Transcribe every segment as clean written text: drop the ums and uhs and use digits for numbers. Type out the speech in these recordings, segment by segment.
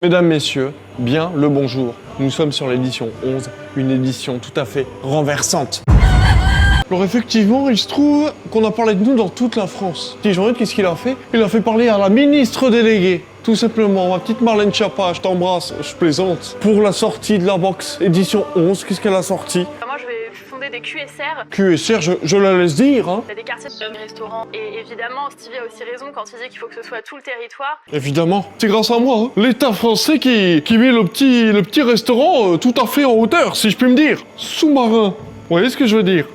Mesdames, messieurs, bien le bonjour. Nous sommes sur l'édition 11, une édition tout à fait renversante. Alors effectivement, il se trouve qu'on a parlé de nous dans toute la France. Petit Jean-Yves, qu'est-ce qu'il a fait? Il a fait parler à la ministre déléguée. Tout simplement, ma petite Marlène Schiappa, je t'embrasse, je plaisante. Pour la sortie de la box édition 11, qu'est-ce qu'elle a sorti? Moi, je vais fonder des QSR. QSR, je la laisse dire, hein. Il y a des quartiers de restaurants. Et évidemment, Stevie a aussi raison quand il dit qu'il faut que ce soit tout le territoire. Évidemment, c'est grâce à moi, hein. L'État français qui met le petit restaurant tout à fait en hauteur, si je puis me dire. Sous-marin. Vous voyez ce que je veux dire?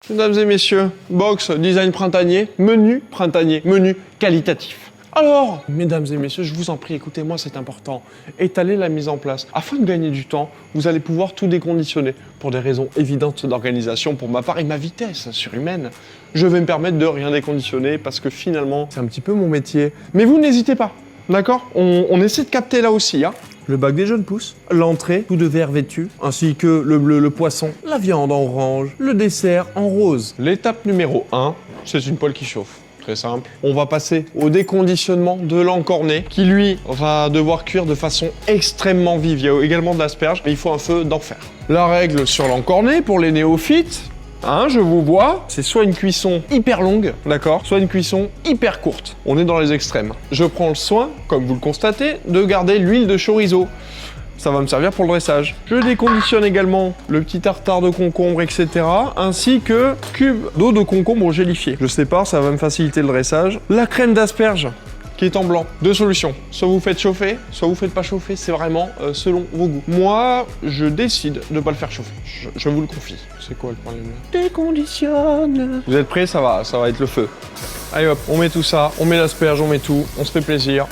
Mesdames et messieurs, box, design printanier, menu qualitatif. Alors, mesdames et messieurs, je vous en prie, écoutez-moi, c'est important. Étalez la mise en place. Afin de gagner du temps, vous allez pouvoir tout déconditionner. Pour des raisons évidentes d'organisation pour ma part et ma vitesse surhumaine, je vais me permettre de rien déconditionner parce que finalement, c'est un petit peu mon métier. Mais vous n'hésitez pas, d'accord? On essaie de capter là aussi, hein. Le bac des jeunes pousses, l'entrée, tout de verre vêtu, ainsi que le bleu, le poisson, la viande en orange, le dessert en rose. L'étape numéro 1, c'est une poêle qui chauffe. Très simple. On va passer au déconditionnement de l'encornet qui, lui, va devoir cuire de façon extrêmement vive. Il y a également de l'asperge, mais il faut un feu d'enfer. La règle sur l'encornet, pour les néophytes, hein, je vous vois, c'est soit une cuisson hyper longue, d'accord, soit une cuisson hyper courte. On est dans les extrêmes. Je prends le soin, comme vous le constatez, de garder l'huile de chorizo. Ça va me servir pour le dressage. Je déconditionne également le petit tartare de concombre, etc. ainsi que cube d'eau de concombre gélifié. Je sépare, ça va me faciliter le dressage. La crème d'asperge qui est en blanc. Deux solutions. Soit vous faites chauffer, soit vous faites pas chauffer. C'est vraiment selon vos goûts. Moi, je décide de pas le faire chauffer. Je vous le confie. C'est quoi le problème là? Déconditionne. Vous êtes prêts? Ça va être le feu. Allez hop, on met tout ça, on met l'asperge, on met tout, on se fait plaisir.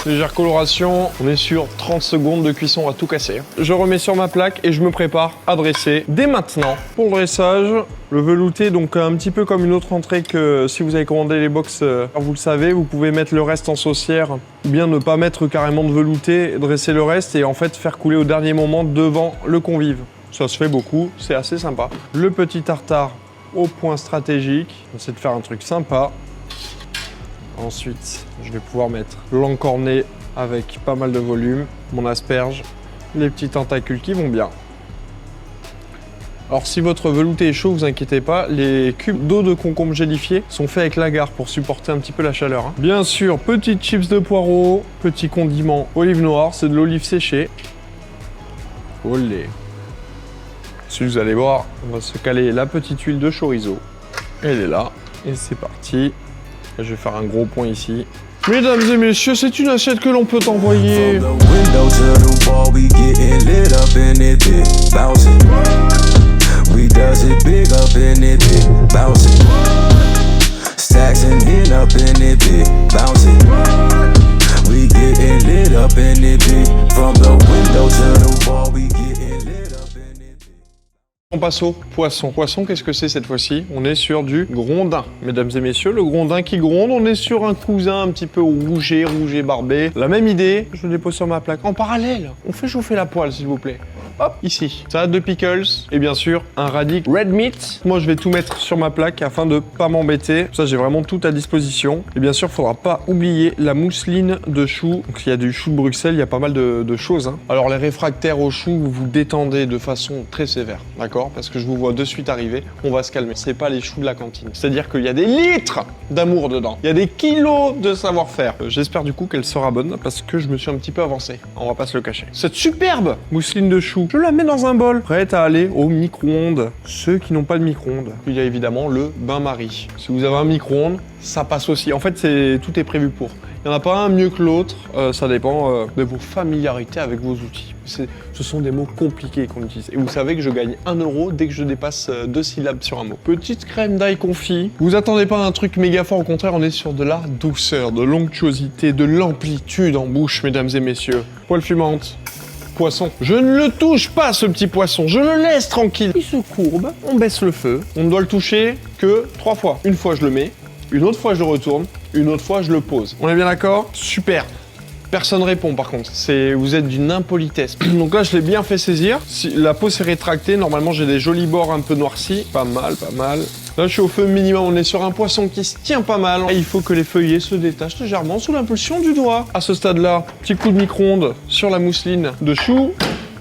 Légère coloration, on est sur 30 secondes de cuisson à tout casser. Je remets sur ma plaque et je me prépare à dresser dès maintenant. Pour le dressage, le velouté, donc un petit peu comme une autre entrée que si vous avez commandé les box, vous le savez, vous pouvez mettre le reste en saucière ou bien ne pas mettre carrément de velouté, dresser le reste et en fait faire couler au dernier moment devant le convive. Ça se fait beaucoup, c'est assez sympa. Le petit tartare au point stratégique, on essaie de faire un truc sympa. Ensuite, je vais pouvoir mettre l'encornet avec pas mal de volume, mon asperge, les petits tentacules qui vont bien. Alors si votre velouté est chaud, vous inquiétez pas, les cubes d'eau de concombre gélifié sont faits avec l'agar pour supporter un petit peu la chaleur, hein. Bien sûr, petites chips de poireaux, petit condiment olive noire, c'est de l'olive séchée. Olé. Si vous allez voir, on va se caler la petite huile de chorizo. Elle est là, et c'est parti. Je vais faire un gros point ici. Mesdames et messieurs, c'est une assiette que l'on peut envoyer. On passe au poisson. Poisson, qu'est-ce que c'est cette fois-ci? On est sur du grondin. Mesdames et messieurs, le grondin qui gronde, on est sur un cousin un petit peu rouget barbé. La même idée, je le dépose sur ma plaque. En parallèle, on fait chauffer la poêle, s'il vous plaît. Hop, ici. Salade de pickles et bien sûr un radis red meat. Moi, je vais tout mettre sur ma plaque afin de pas m'embêter. Ça, j'ai vraiment tout à disposition. Et bien sûr, il faudra pas oublier la mousseline de chou. Donc, il y a du chou de Bruxelles, il y a pas mal de choses, hein. Alors, les réfractaires au chou, vous vous détendez de façon très sévère, d'accord? Parce que je vous vois de suite arriver, on va se calmer. C'est pas les choux de la cantine. C'est-à-dire qu'il y a des litres d'amour dedans. Il y a des kilos de savoir-faire. J'espère du coup qu'elle sera bonne parce que je me suis un petit peu avancé. On va pas se le cacher. Cette superbe mousseline de chou, je la mets dans un bol, prête à aller au micro-ondes. Ceux qui n'ont pas de micro-ondes, il y a évidemment le bain-marie. Si vous avez un micro-ondes, ça passe aussi. En fait, tout est prévu pour. Il n'y en a pas un mieux que l'autre, ça dépend de vos familiarités avec vos outils. Ce sont des mots compliqués qu'on utilise. Et vous savez que je gagne 1 € dès que je dépasse 2 syllabes sur un mot. Petite crème d'ail confit. Vous attendez pas à un truc méga fort, au contraire, on est sur de la douceur, de l'onctuosité, de l'amplitude en bouche, mesdames et messieurs. Poêle fumante. Poisson. Je ne le touche pas, ce petit poisson. Je le laisse tranquille. Il se courbe, on baisse le feu. On ne doit le toucher que 3 fois. Une fois, je le mets. Une autre fois, je le retourne. Une autre fois, je le pose. On est bien d'accord? Super. Personne répond par contre, vous êtes d'une impolitesse. Donc là je l'ai bien fait saisir, si la peau s'est rétractée, normalement j'ai des jolis bords un peu noircis, pas mal, pas mal. Là je suis au feu minimum, on est sur un poisson qui se tient pas mal. Et il faut que les feuillets se détachent légèrement sous l'impulsion du doigt. À ce stade-là, petit coup de micro-ondes sur la mousseline de chou.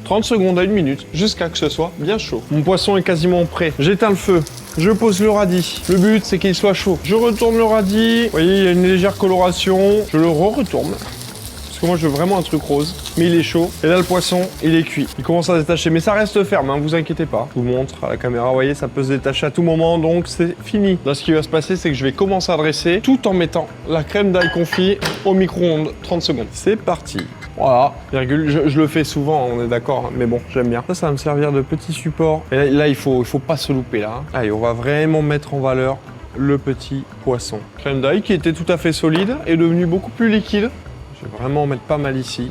30 secondes à 1 minute, jusqu'à que ce soit bien chaud. Mon poisson est quasiment prêt. J'éteins le feu, je pose le radis. Le but, c'est qu'il soit chaud. Je retourne le radis. Vous voyez, il y a une légère coloration. Je le retourne. Parce que moi, je veux vraiment un truc rose. Mais il est chaud. Et là, le poisson, il est cuit. Il commence à se détacher. Mais ça reste ferme, hein, vous inquiétez pas. Je vous montre à la caméra. Vous voyez, ça peut se détacher à tout moment. Donc, c'est fini. Là, ce qui va se passer, c'est que je vais commencer à dresser tout en mettant la crème d'ail confit au micro-ondes. 30 secondes. C'est parti. Voilà, virgule, je le fais souvent, on est d'accord, mais bon, j'aime bien. Ça va me servir de petit support. Et là, il faut pas se louper, là. Allez, on va vraiment mettre en valeur le petit poisson. Crème d'ail qui était tout à fait solide est devenue beaucoup plus liquide. Je vais vraiment en mettre pas mal ici.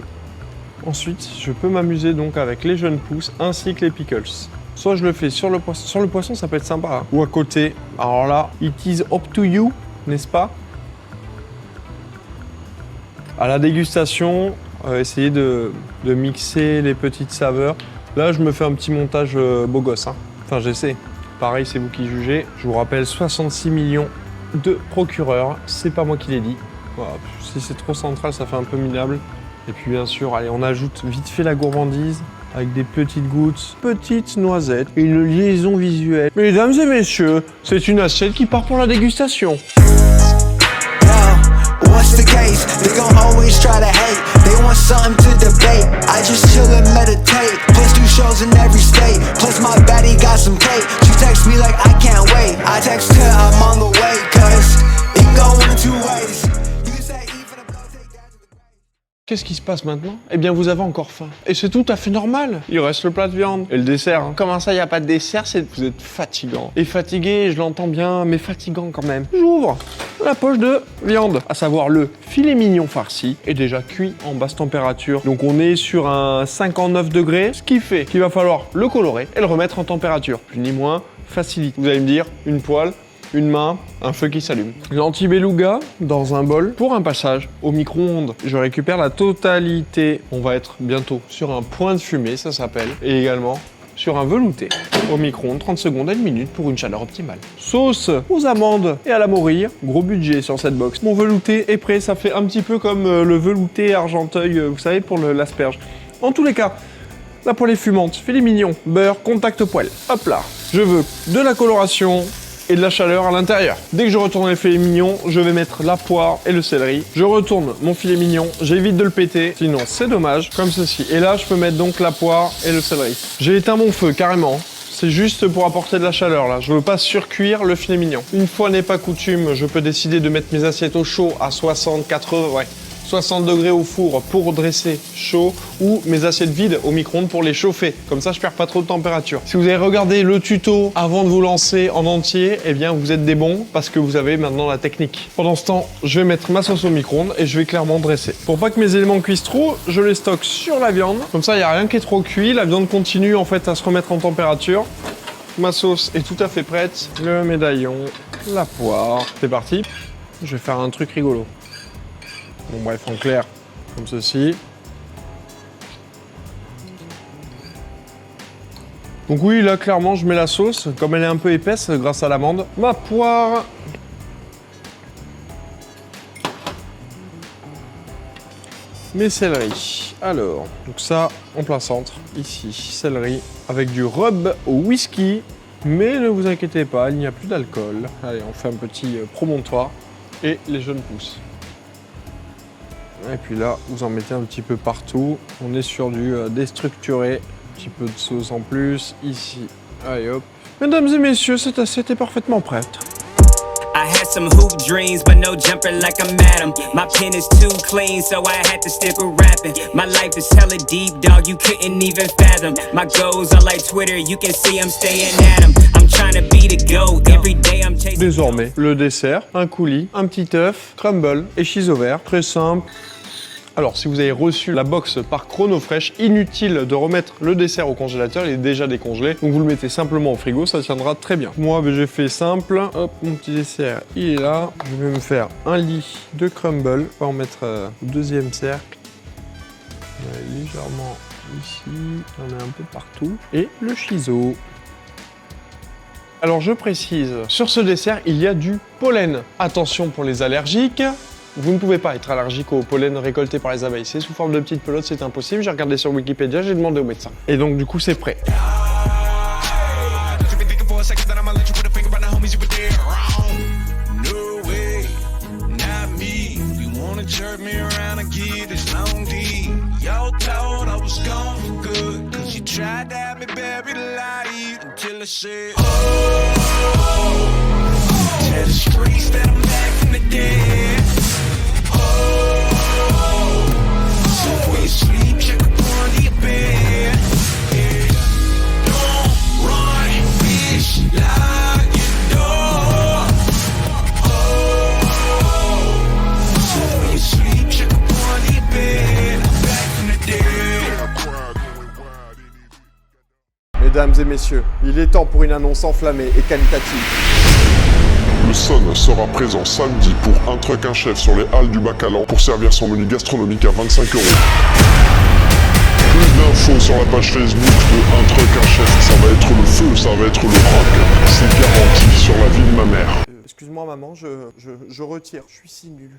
Ensuite, je peux m'amuser donc avec les jeunes pousses ainsi que les pickles. Soit je le fais sur le poisson. Sur le poisson, ça peut être sympa, hein. Ou à côté. Alors là, it is up to you, n'est-ce pas? À la dégustation, essayez de mixer les petites saveurs. Là, je me fais un petit montage beau gosse, hein. Enfin, j'essaie. Pareil, c'est vous qui jugez. Je vous rappelle, 66 millions de procureurs. C'est pas moi qui l'ai dit. Voilà. Si c'est trop central, ça fait un peu minable. Et puis, bien sûr, allez, on ajoute vite fait la gourmandise avec des petites gouttes, petites noisettes et une liaison visuelle. Mesdames et messieurs, c'est une assiette qui part pour la dégustation. What's the case? They gon' always try to hate. They want something to debate. I just chill and meditate. Plus do shows in every state. Plus my baddie got some cake. She text me like I can't wait. I text her I'm on the way. Cause it can go one of two ways. You can say even a blow take that to the grave. Qu'est-ce qui se passe maintenant? Eh bien, vous avez encore faim. Et c'est tout à fait normal. Il reste le plat de viande. Et le dessert. Hein. Comment ça, il n'y a pas de dessert? Vous êtes fatigant. Et fatigué, je l'entends bien, mais fatigant quand même. J'ouvre la poche de viande, à savoir le filet mignon farci, est déjà cuit en basse température. Donc on est sur un 59 degrés, ce qui fait qu'il va falloir le colorer et le remettre en température. Plus ni moins, facilite. Vous allez me dire, une poêle, une main, un feu qui s'allume. Lentilles beluga dans un bol pour un passage au micro-ondes. Je récupère la totalité. On va être bientôt sur un point de fumée, ça s'appelle, et également sur un velouté au micro-ondes, 30 secondes à 1 minute pour une chaleur optimale. Sauce aux amandes et à la morille, gros budget sur cette box. Mon velouté est prêt, ça fait un petit peu comme le velouté Argenteuil, vous savez, pour l'asperge. En tous les cas, la poêle est fumante, filet mignon, beurre, contact poêle. Hop là, je veux de la coloration et de la chaleur à l'intérieur. Dès que je retourne les filets mignons, je vais mettre la poire et le céleri. Je retourne mon filet mignon, j'évite de le péter, sinon c'est dommage, comme ceci. Et là, je peux mettre donc la poire et le céleri. J'ai éteint mon feu, carrément. C'est juste pour apporter de la chaleur, là. Je veux pas surcuire le filet mignon. Une fois n'est pas coutume, je peux décider de mettre mes assiettes au chaud à 60, 80, 60 degrés au four pour dresser chaud ou mes assiettes vides au micro-ondes pour les chauffer. Comme ça, je perds pas trop de température. Si vous avez regardé le tuto avant de vous lancer en entier, eh bien, vous êtes des bons parce que vous avez maintenant la technique. Pendant ce temps, je vais mettre ma sauce au micro-ondes et je vais clairement dresser. Pour pas que mes éléments cuisent trop, je les stocke sur la viande. Comme ça, il n'y a rien qui est trop cuit. La viande continue en fait à se remettre en température. Ma sauce est tout à fait prête. Le médaillon, la poire. C'est parti. Je vais faire un truc rigolo. Bon bref, en clair, comme ceci. Donc oui, là, clairement, je mets la sauce. Comme elle est un peu épaisse, grâce à l'amande. Ma poire. Mes céleris. Alors, donc ça, en plein centre. Ici, céleri avec du rub au whisky. Mais ne vous inquiétez pas, il n'y a plus d'alcool. Allez, on fait un petit promontoire. Et les jeunes pousses. Et puis là, vous en mettez un petit peu partout. On est sur du déstructuré. Un petit peu de sauce en plus. Ici, allez hop. Mesdames et messieurs, cette assiette est parfaitement prête. I had some hoop dreams, but no jumper like I'm Adam. My pen is too clean, so I had to stick with rapping. My life is hella deep, dog, you couldn't even fathom. My goals are like Twitter, you can see I'm staying at 'em. I'm trying to be the GOAT, every day I'm chasing. Désormais, le dessert, un coulis, un petit œuf, crumble et chiso vert. Très simple. Alors, si vous avez reçu la box par Chronofresh, inutile de remettre le dessert au congélateur, il est déjà décongelé. Donc vous le mettez simplement au frigo, ça tiendra très bien. Moi, j'ai fait simple. Hop, mon petit dessert, il est là. Je vais me faire un lit de crumble. On va en mettre au deuxième cercle. Légèrement ici, on en a un peu partout. Et le shiso. Alors je précise, sur ce dessert, il y a du pollen. Attention pour les allergiques, vous ne pouvez pas être allergique au pollen récolté par les abeilles. C'est sous forme de petites pelotes, c'est impossible. J'ai regardé sur Wikipédia, j'ai demandé au médecin. Et donc du coup c'est prêt. Tried to have me buried alive until I said, tell the streets that I'm back from the dead. So before you sleep, check up on your bed. Yeah. Don't run, bitch, lock your door. So before you sleep, check up on your bed. I'm back from the dead. Mesdames et messieurs, il est temps pour une annonce enflammée et qualitative. Le Sun sera présent samedi pour Un Truc Un Chef sur les halles du Bacalan pour servir son menu gastronomique à 25 €. Plus d'infos sur la page Facebook de Un Truc Un Chef. Ça va être le feu, ça va être le rock. C'est garanti sur la vie de ma mère. Excuse-moi maman, je retire, je suis si nul.